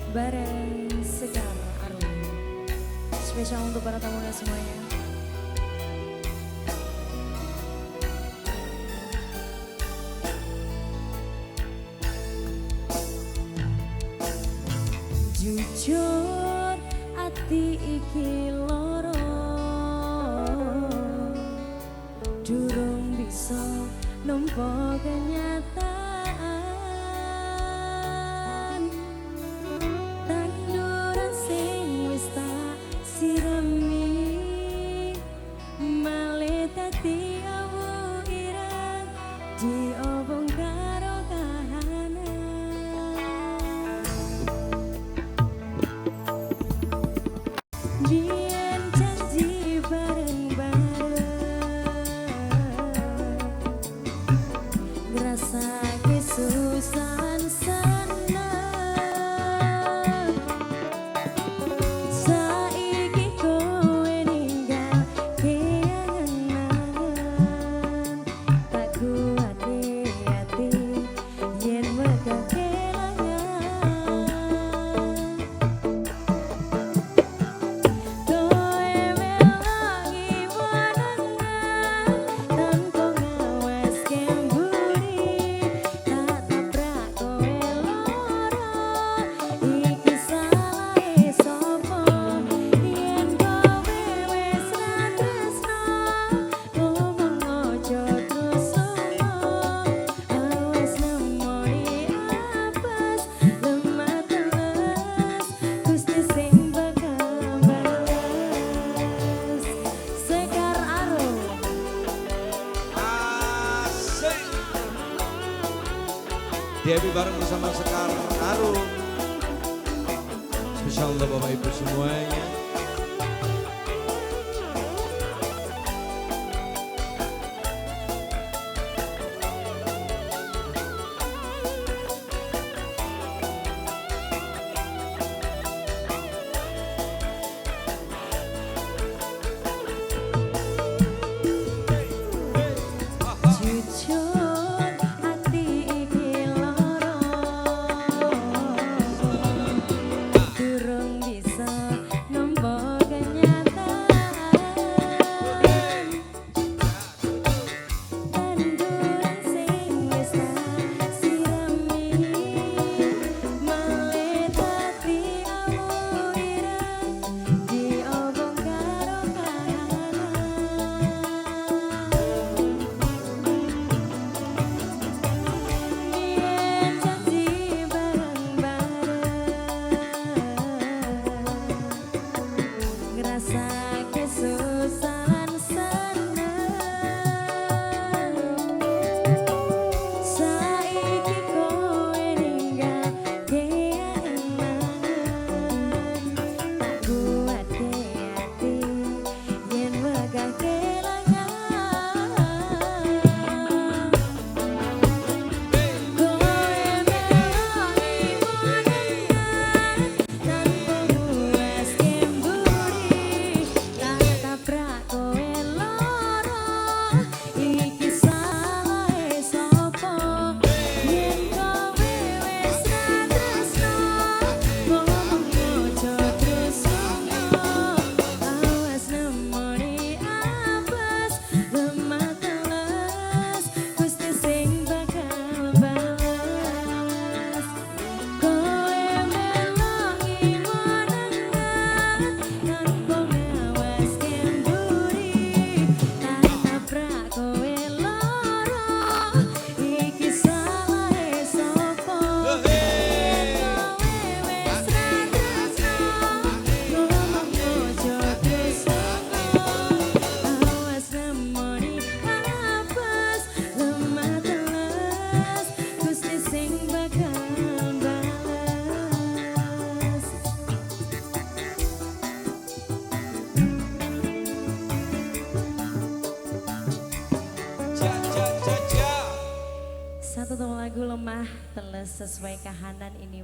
bareng Sekar Arum. Spesial untuk para tamunya semuanya. Jujur ati iki loro durung bisa nampa kenyataan. Tanduran sing wis tak sirami malah dadi awu ireng diobong karo kahanan. Biyen janji bareng-bareng ngrasake susahan seneng. Saiki kowe ninggal keangen-angen, tak kuat hati yen wegah Debbie bareng bersama Sekar Arum. Spesial untuk Bapak Ibu semuanya. Satu lagu lemah teles sesuai kahanan ini.